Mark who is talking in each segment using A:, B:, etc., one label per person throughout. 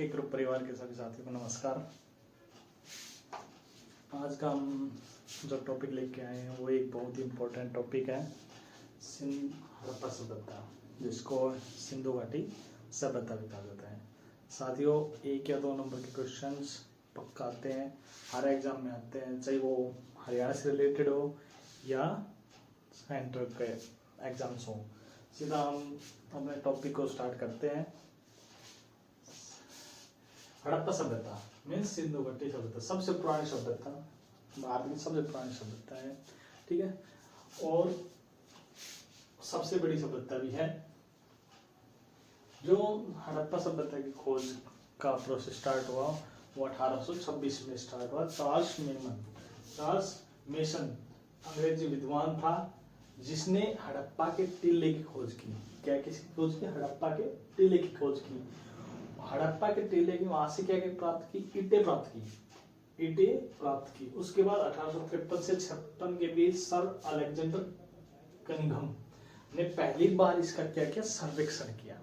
A: के ग्रुप परिवार के सभी साथियों को नमस्कार। आज का हम जो टॉपिक लेके आए हैं वो एक बहुत ही इम्पोर्टेंट टॉपिक है, हड़प्पा सभ्यता, जिसको सिंधु घाटी सभ्यता भी कहा जाता है। साथियों, 1 या 2 नंबर के क्वेश्चंस पक्का आते हैं, हर एग्जाम में आते हैं, चाहे वो हरियाणा से रिलेटेड हो या सेंटर के एग्जाम्स हो। सीधा हम अपने टॉपिक को स्टार्ट करते हैं। हड़प्पा सभ्यता मीन्स सिंधु घाटी सभ्यता, सबसे पुरानी सभ्यता, भारत की सबसे पुरानी सभ्यता है, ठीक है, और सबसे बड़ी सभ्यता भी है। जो हड़प्पा सभ्यता की खोज का प्रोसेस स्टार्ट हुआ वो 1826 में स्टार्ट हुआ। चार्ल्स मेसन अंग्रेजी विद्वान था जिसने हड़प्पा के टीले की खोज की। क्या किसकी खोज की? हड़प्पा के टीले की खोज की। हड़प्पा के टीले की वहां से क्या प्राप्त की? ईंटें प्राप्त की। उसके बाद 1853 से 56 के बीच सर अलेक्जेंडर कनिंघम ने पहली बार इसका क्या किया? सर्वेक्षण किया।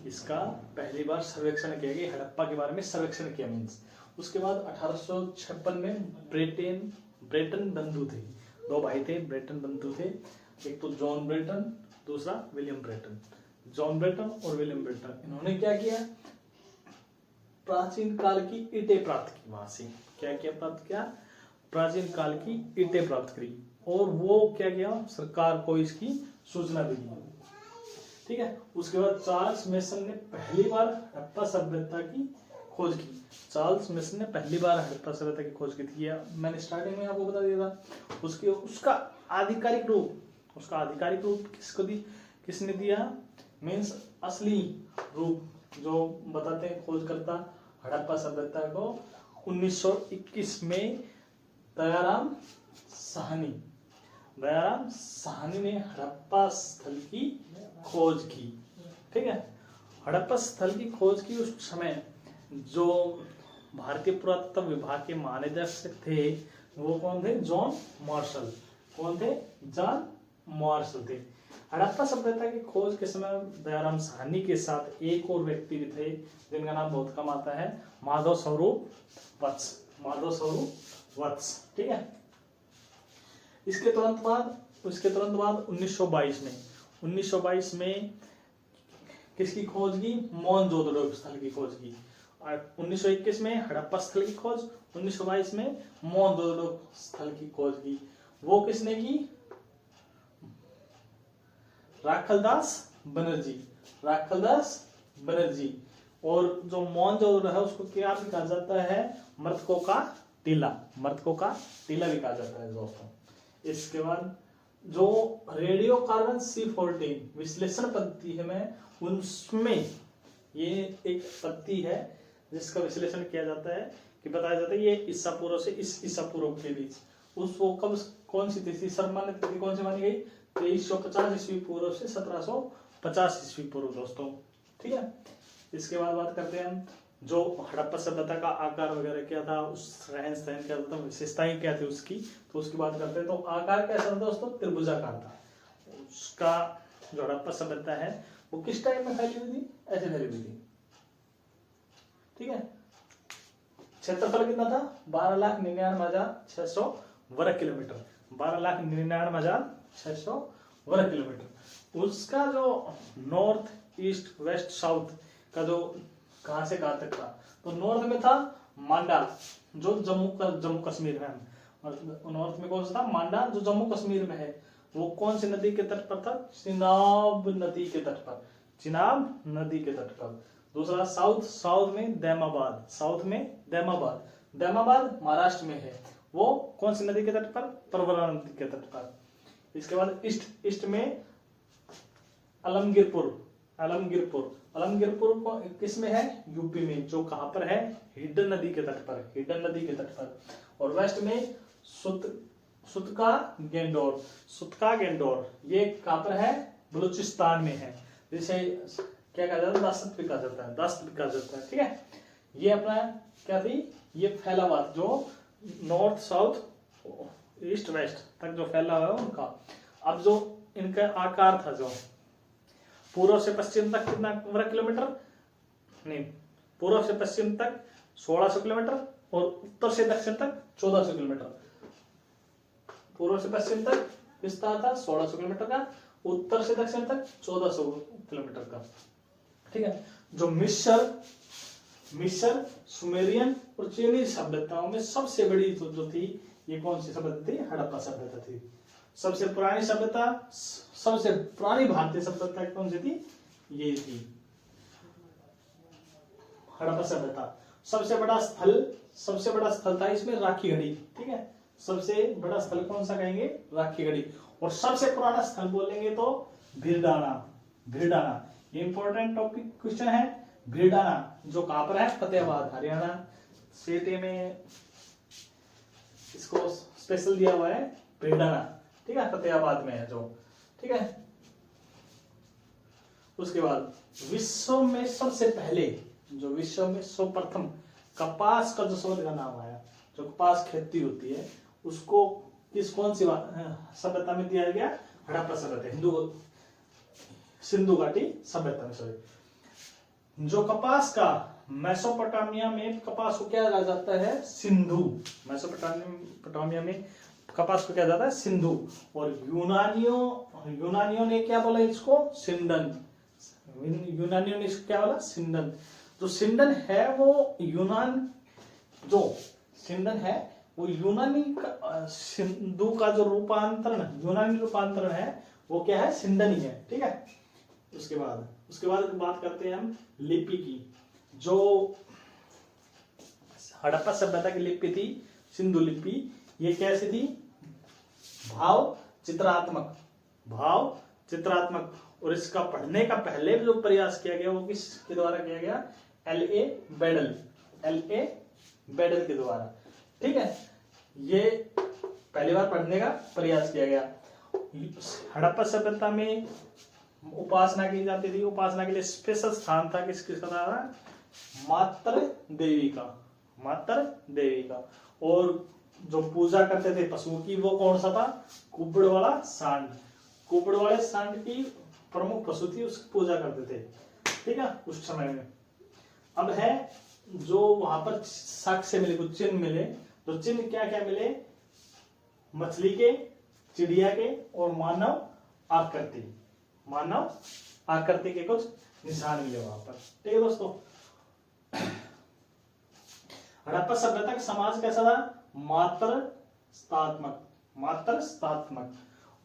A: इसका पहली बार सर्वेक्षण किया गया, हड़प्पा के बारे में सर्वेक्षण किया मीन्स। उसके बाद 1856 में ब्रेटन बंधु थे, 2 भाई थे, ब्रेटन बंधु थे, एक तो जॉन ब्रेटन, दूसरा विलियम ब्रेटन। जॉन ब्रेटन और विलियम ब्रेटन, इन्होंने क्या किया? प्राचीन काल की ईंटें प्राप्त की। वहां से क्या क्या प्राप्त किया? प्राचीन काल की ईंटें प्राप्त करी, और वो क्या किया? सरकार को इसकी सूचना भी दी, ठीक है। उसके बाद चार्ल्स मेसन ने पहली बार हड़प्पा सभ्यता की खोज की। चार्ल्स मेसन ने पहली बार हड़प्पा सभ्यता की खोज की थी। मैंने स्टार्टिंग में आपको बता दिया था। उसका आधिकारिक रूप किसने दिया? मीन्स असली रूप जो बताते हैं खोजकर्ता हड़प्पा सभ्यता को 1921 में दयाराम साहनी ने हड़प्पा स्थल की खोज की, ठीक है। हड़प्पा स्थल की खोज की उस समय जो भारतीय पुरातत्व विभाग के महानिदेशक थे वो कौन थे? John Marshall. कौन थे? जॉन मार्शल थे। हड़प्पा सभ्यता की खोज के समय दयाराम साहनी के साथ एक और व्यक्ति भी थे जिनका नाम बहुत कम आता है, माधव स्वरूप वत्स, ठीक है। इसके तुरंत बाद 1922 में किसकी खोज की? मोहनजोदड़ो स्थल की खोज की। 1921 में हड़प्पा स्थल की खोज, 1922 में मोहनजोदड़ो स्थल की खोज की। वो किसने की? राखलदास बनर्जी। और जो मोहनजोदड़ो है उसको क्या भी कहा जाता है? मृतकों का टीला भी कहा जाता है दोस्तों। इसके बाद जो रेडियो कार्बन C14 विश्लेषण पद्धति है में, उनमें ये एक पद्धति है जिसका विश्लेषण किया जाता है कि बताया जाता है ये ईसा पूर्व से ईसा पूर्व के बीच उसको कब कौन सी तिथि सर्वमान्य तिथि कौन सी मानी गई? 2350 ईस्वी पूर्व से 1750 ईस्वी पूर्व दोस्तों, ठीक है। इसके बाद बात करते हैं हम जो हड़प्पा सभ्यता का आकार वगैरह क्या था, उस रहन सहन क्या था, विशेषताएं क्या थी उसकी, तो उसकी बात करते हैं। तो आकार कैसा था दोस्तों? त्रिभुजाकार था। उसका जो हड़प्पा सभ्यता है वो किस टाइम में फैली हुई थी? ऐसे फैली हुई थी, ठीक है। क्षेत्रफल कितना था? 12,99,600 वर्ग किलोमीटर। 12,99,600 वर्ग किलोमीटर। उसका जो नॉर्थ ईस्ट वेस्ट साउथ का जो कहां से कहां तक था, तो नॉर्थ में था मांडा जो जम्मू कश्मीर में, और नॉर्थ में कौन सा था? मांडा जो जम्मू कश्मीर में है। वो कौन सी नदी के तट पर था? चिनाब नदी के तट पर। दूसरा साउथ में दैमाबाद महाराष्ट्र में है। वो कौन सी नदी के तट पर? परवरा नदी के तट पर। इसके बाद ईस्ट में अलमगीरपुर किस में है? यूपी में, जो कहां पर है? हिडन नदी के तट पर। और वेस्ट में सुतका गेंडोर, ये कहां पर है? बलूचिस्तान में है। जिसे क्या कहा जाता है? दस्त भी कहा जाता है, ठीक है। ये अपना क्या थी? ये फैला हुआ जो नॉर्थ साउथ ईस्ट वेस्ट तक जो फैला हुआ है उनका। अब जो इनका आकार था, जो पूर्व से पश्चिम तक कितना वर्ग किलोमीटर? नहीं, पूर्व से पश्चिम तक 1600 किलोमीटर और उत्तर से दक्षिण तक 1400 किलोमीटर। पूर्व से पश्चिम तक विस्तार था 1600 किलोमीटर का, उत्तर से दक्षिण तक 1400 किलोमीटर का। ठीक है। जो मिस्र, सुमेरियन और चीनी सभ्यताओं में सबसे बड़ी जो थी, ये कौन सी सभ्यता थी? हड़प्पा सभ्यता थी। सबसे पुरानी सभ्यता, सबसे पुरानी भारतीय सभ्यता कौन सी थी? ये थी हड़प्पा सभ्यता। सबसे बड़ा स्थल था इसमें राखी गढ़ी। ठीक है, सबसे बड़ा स्थल कौन सा कहेंगे? राखी गढ़ी। और सबसे पुराना स्थल बोलेंगे तो भीरडाना। ये इंपॉर्टेंट टॉपिक क्वेश्चन है। भीरडाना जो कहां पर है? फतेहाबाद, हरियाणा स्टेट में इसको स्पेशल दिया हुआ है भीरडाना। ठीक है, फतेहाबाद में है जो। ठीक है, उसके बाद विश्व में सबसे पहले, जो विश्व में सर्वप्रथम कपास का जो शोध का नाम आया, जो कपास खेती होती है, उसको कौन सी सभ्यता में दिया गया? हड़प्पा सभ्यता, सिंधु घाटी सभ्यता में। सॉरी, जो कपास का मेसोपोटामिया में कपास को क्या कहा जाता है? सिंधु। मेसोपोटामिया में कपास को क्या जाता है? सिंधु। और यूनानियों ने क्या बोला इसको? सिंडन। यूनानियों ने इसको क्या बोला? सिंडन। जो सिंडन है वो यूनानी का, सिंधु का जो यूनानी रूपांतरण है वो क्या है? सिंडन ही है। ठीक है। उसके बाद बात करते हैं हम लिपि की। जो हड़प्पा सभ्यता की लिपि थी, सिंधु लिपि, ये कैसी थी? भाव चित्रात्मक। और इसका पढ़ने का पहले जो प्रयास किया गया वो किसके द्वारा किया गया? L.A. बेडल के द्वारा। ठीक है, ये पहली बार पढ़ने का प्रयास किया गया। हड़प्पा सभ्यता में उपासना की जाती थी। उपासना के लिए स्पेशल स्थान था किसका था? मातृ देवी का। और जो पूजा करते थे पशुओं की, वो कौन सा था? कुबड़ वाले सांड की प्रमुख पशु थी, उसकी पूजा करते थे। ठीक है, उस समय में। अब है जो वहां पर साक्ष्य मिले, कुछ चिन्ह मिले। तो चिन्ह क्या क्या मिले? मछली के, चिड़िया के और मानव आकृति के कुछ निशान मिले वहां पर। ठीक है दोस्तों, हड़प्पा सभ्यता का समाज कैसा था? मात्रस्तात्मक।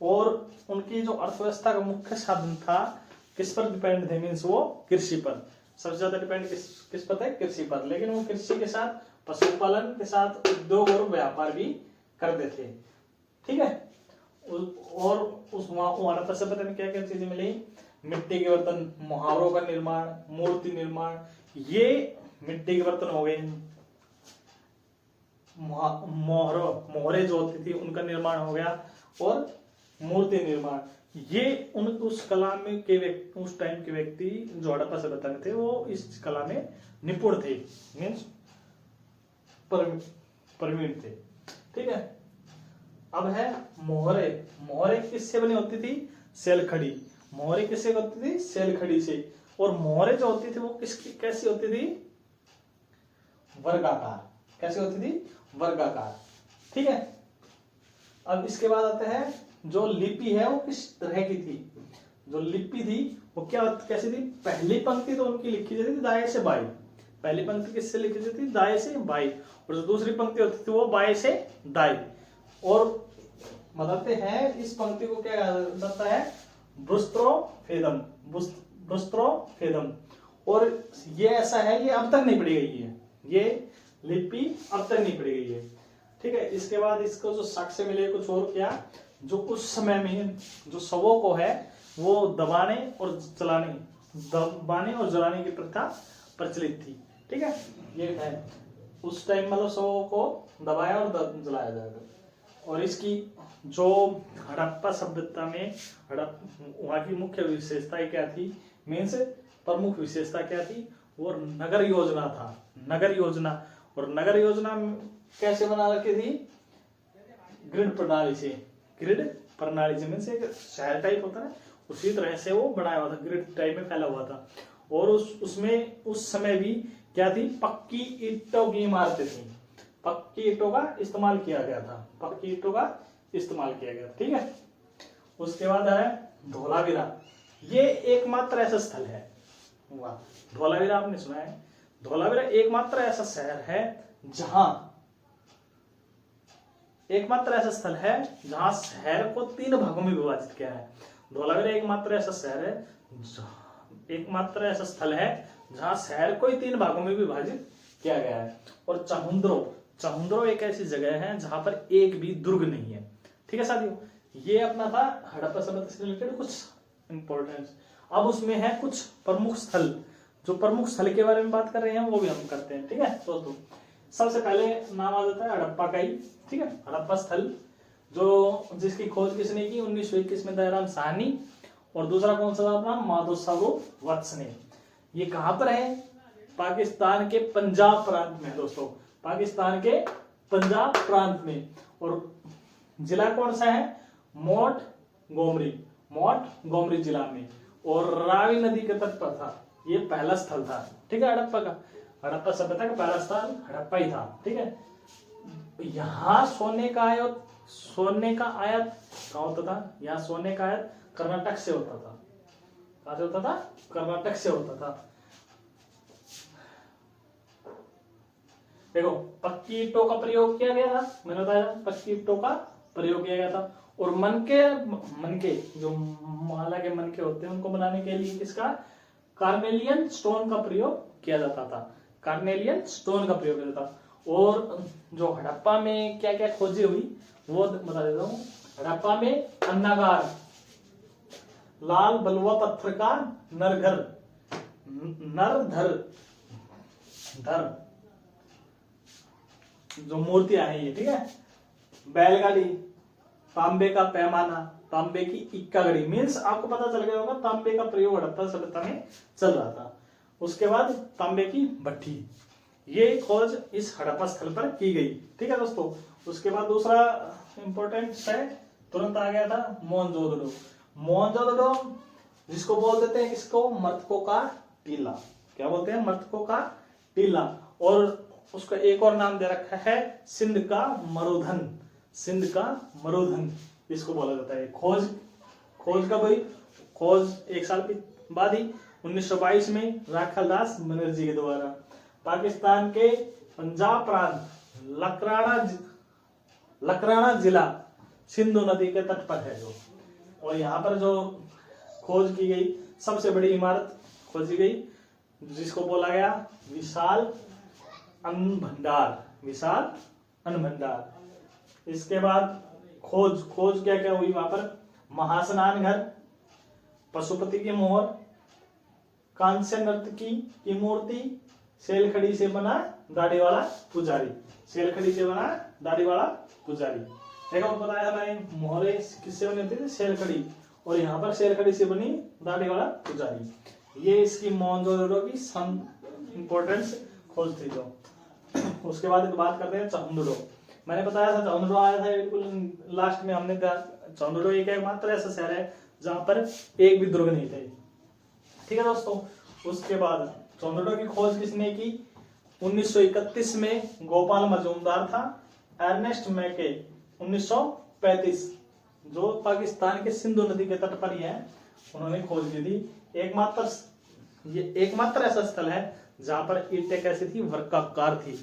A: और उनकी जो अर्थव्यवस्था का मुख्य साधन था, किस पर डिपेंड थे? मीन्स वो कृषि पर सबसे ज्यादा डिपेंड किस पर थे? कृषि पर। लेकिन वो कृषि के साथ पशुपालन के साथ उद्योग और व्यापार भी करते थे। ठीक है, और उस हड़प्पा सभ्यता में क्या क्या चीजें मिली? मिट्टी के बर्तन, मुहावरों का निर्माण, मूर्ति निर्माण। ये मिट्टी के बर्तन हो गए, मोहरे जो होती थी उनका निर्माण हो गया, और मूर्ति निर्माण। ये उस कला में उस टाइम के व्यक्ति जो हड़प्पा सभ्यता में थे वो इस कला में निपुण थे, मीन्स प्रवीण थे। ठीक है, अब है मोहरे किससे बनी होती थी? सेलखड़ी। मोहरे किससे होती थी? सेलखड़ी से। और मोहरे जो होती थी वो कैसी होती थी? वर्गाकार। कैसी होती थी? वर्गाकार। ठीक है, अब इसके बाद आते हैं जो लिपि है वो किस तरह की थी? जो लिपि थी वो कैसी थी? पहली पंक्ति तो उनकी लिखी जाती थी दाएं से बाएं। पहली पंक्ति किससे लिखी जाती थी? दाएं से बाएं। और जो दूसरी पंक्ति होती थी वो बाएं से दाएं। और बताते हैं इस पंक्ति को क्या कहा जाता है? ब्रुस्त्रोफेदम। और ये ऐसा है, ये अब तक नहीं पढ़ी गई है, ये लिपि अब तक नहीं पढ़ी गई है। ठीक है, इसके बाद इसको जो साक्ष्य मिले कुछ और क्या? जो उस समय में जो शवों को है वो दबाने और जलाने की प्रथा प्रचलित थी। ठीक है, ये है उस टाइम, मतलब शवों को दबाया और जलाया जाएगा। और इसकी जो हड़प्पा सभ्यता में वहां की मुख्य विशेषता क्या थी? मीन्स प्रमुख विशेषता क्या थी? वो नगर योजना था। नगर योजना कैसे बना रखी थी? ग्रिड प्रणाली से मीन्स एक शहर टाइप होता है, उसी तरह से वो बनाया हुआ था, ग्रिड टाइप में फैला हुआ था। और उसमें उस समय भी क्या थी, पक्की ईंटों की इमारतें थी, पक्की ईंटों का इस्तेमाल किया गया था, पक्की ईंटों का इस्तेमाल किया गया, ठीक है। उसके बाद है धोलावीरा, ये एकमात्र ऐसा स्थल है, वाह, धोलावीरा आपने सुना है, धोलावीरा एकमात्र ऐसा शहर है जहां, एकमात्र ऐसा स्थल है जहां शहर को 3 भागों में विभाजित किया है। धोलावीरा एकमात्र ऐसा शहर है, एकमात्र ऐसा स्थल है जहां शहर को ही 3 भागों में विभाजित किया गया है। और चाहुंद्रो, चाहुंद्रो एक ऐसी जगह है जहां पर एक भी दुर्ग नहीं है, ठीक है साथियों। ये अपना था हड़प्पा सभ्यता से रिलेटेड कुछ इंपॉर्टेंस। अब उसमें है कुछ प्रमुख स्थल, जो प्रमुख स्थल के बारे में बात कर रहे हैं वो भी हम करते हैं, ठीक है दोस्तों। सबसे पहले नाम आ जाता है हड़प्पा का ही, ठीक है, हड़प्पा स्थल, जो जिसकी खोज किसने की, 1921 में दयाराम साहनी, और दूसरा कौन सा था अपना, माधोसागो वत्स ने। ये कहां पर है, पाकिस्तान के पंजाब प्रांत में दोस्तों, पाकिस्तान के पंजाब प्रांत में। और जिला कौन सा है, मोट गोमरी, मोट गोमरी जिला में, और रावी नदी के तट पर था। ये पहला स्थल था, ठीक है, हड़प्पा का, हड़प्पा सभ्यता का पहला स्थल हड़प्पा ही था, ठीक है। यहाँ सोने का आयात, सोने का आयात कहाँ होता था, यहाँ सोने का आयात कर्नाटक से होता था, कहाँ से होता था, कर्नाटक से होता था। देखो पक्की ईंटों का प्रयोग किया गया था, मैंने बताया पक्की ईंटों का प्रयोग किया गया था। और मनके जो माला के मनके होते हैं उनको बनाने के लिए किसका, कार्नेलियन स्टोन का प्रयोग किया जाता था, कार्नेलियन स्टोन का प्रयोग किया जाता था। और जो हड़प्पा में क्या क्या खोजें हुई वो बता देता हूँ। हड़प्पा में अन्नागार, लाल बलुआ पत्थर का नरघर, धर जो मूर्तियां हैं ये, ठीक है, बैलगाड़ी, तांबे का पैमाना, तांबे की इक्का घड़ी, मीन्स आपको पता चल गया होगा तांबे का प्रयोग हड़प्पा सभ्यता में चल रहा था। उसके बाद तांबे की भट्टी, ये खोज इस हड़प्पा स्थल पर की गई, ठीक है दोस्तों। उसके बाद दूसरा इंपॉर्टेंट है, तुरंत आ गया था मोहनजोदड़ो। मोहनजोदड़ो जिसको बोल देते हैं किसको, मृतकों का टीला, क्या बोलते हैं, मृतकों का टीला। और उसका एक और नाम दे रखा है सिंध का मरुधन, सिंध का मरुधन इसको बोला जाता है। खोज कब हुई, खोज 1 साल के बाद ही 1922 में राखाल दास बनर्जी के द्वारा। पाकिस्तान के पंजाब प्रांत लकराना जिला सिंधु नदी के तट पर है जो, और यहाँ पर जो खोज की गई सबसे बड़ी इमारत खोजी गई जिसको बोला गया विशाल अन्न भंडार, विशाल अन्न भंडार। इसके बाद खोज क्या क्या हुई वहां पर, महास्नान घर, पशुपति की मोहर, कांस्य नर्तकी की मूर्ति, सेलखड़ी से बना दाढ़ी वाला पुजारी, सेलखड़ी से बना दाढ़ी वाला पुजारी। देखो बताया मैंने, मोहरे किससे बनी होती थी, सेलखड़ी, और यहाँ पर सेलखड़ी से बनी दाढ़ी वाला पुजारी। ये इसकी मोहनजोदड़ो की इंपॉर्टेंस खोज थी जो। उसके बाद बात करते हैं चाहुंदड़ो। मैंने बताया था चाहुंदड़ो आया था बिल्कुल लास्ट में, हमने कहा चाहुंदड़ो एकमात्र ऐसा शहर है जहां पर एक भी दुर्ग नहीं थे, ठीक है दोस्तों। उसके बाद चाहुंदड़ो की खोज किसने की, 1931 में गोपाल मजूमदार था, अर्नेस्ट मैके 1935, जो पाकिस्तान के सिंधु नदी के तट पर ही है, उन्होंने खोज की थी। ये एकमात्र ऐसा स्थल है जहां पर ईंटें कैसी थी, वर्गाकार थी,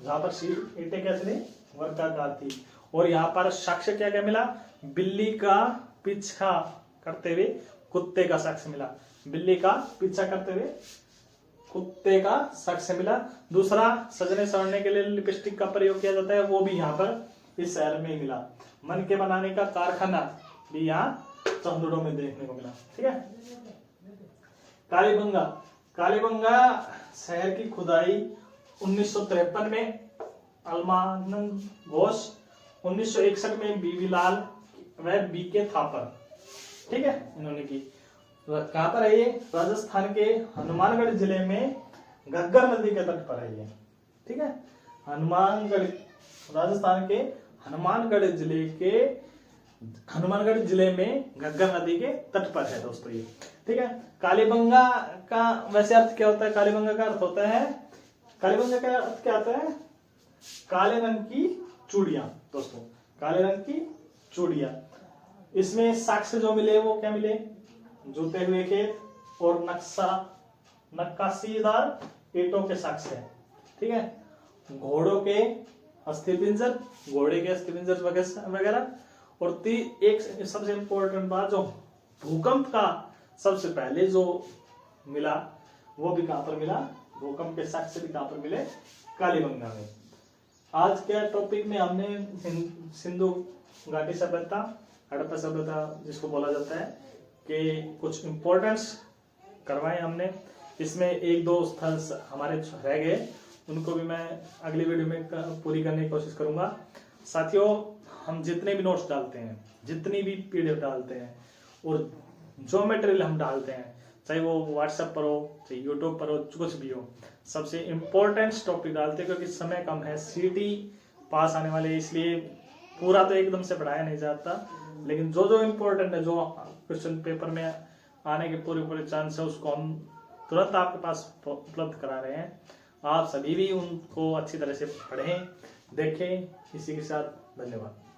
A: जहां पर ईंटें कैसी थी, वर्गाकार थी। और यहाँ पर साक्ष्य क्या क्या मिला, बिल्ली का पीछा करते हुए कुत्ते का साक्ष्य मिला, बिल्ली का पीछा करते हुए कुत्ते का साक्ष्य मिला। दूसरा, सजने सवरने के लिए लिपस्टिक का प्रयोग किया जाता है, वो भी यहाँ पर इस शहर में ही मिला। मन के बनाने का कारखाना भी यहाँ चाहुंदड़ो में देखने को मिला, ठीक है। कालीबंगा शहर की खुदाई 1953 में अलमानंद घोष, 1961 में बीबी लाल व बीके थापर, ठीक है, इन्होंने की। कहां पर है ये, राजस्थान के हनुमानगढ़ जिले में घग्गर नदी के तट पर है ये, ठीक है। हनुमानगढ़, राजस्थान के हनुमानगढ़ जिले में घग्गर नदी के तट पर है दोस्तों ये, ठीक है। कालीबंगा का वैसे अर्थ क्या होता है, कालीबंगा का अर्थ होता है कालीबंगा का अर्थ क्या आता है? काले रंग की चूड़ियां दोस्तों, काले रंग की चूड़ियां। इसमें साक्ष्य जो मिले वो क्या मिले? जूते हुए खेत और नक्काशीदार ईंटों के साक्ष्य है। ठीक है, घोड़ों के अस्थिपिंजर, घोड़े के अस्थिपिंजर वगैरह। और एक सबसे इंपॉर्टेंट बात, जो भूकंप का सबसे पहले जो मिला वो भी कहां पर मिला? भूकंप के साक्ष्य भी कहां पर मिले? कालीबंगा में। आज के टॉपिक में हमने सिंधु घाटी सभ्यता, हड़प्पा सभ्यता जिसको बोला जाता है, कि कुछ इंपॉर्टेंस करवाए हमने। इसमें एक दो स्थल हमारे रह गए, उनको भी मैं अगली वीडियो में पूरी करने की कोशिश करूंगा। साथियों, हम जितने भी नोट्स डालते हैं, जितनी भी पीडीएफ डालते हैं और जो मटेरियल हम डालते हैं, चाहे वो व्हाट्सएप पर हो, चाहे यूट्यूब पर हो, कुछ भी हो, सबसे इम्पोर्टेंट टॉपिक डालते हैं, क्योंकि समय कम है, सीटी पास आने वाले, इसलिए पूरा तो एकदम से पढ़ाया नहीं जाता, लेकिन जो जो इम्पोर्टेंट है, जो क्वेश्चन पेपर में आने के पूरे चांस है, उसको हम तुरंत आपके पास उपलब्ध करा रहे हैं। आप सभी भी उनको अच्छी तरह से पढ़ें, देखें। इसी के साथ धन्यवाद।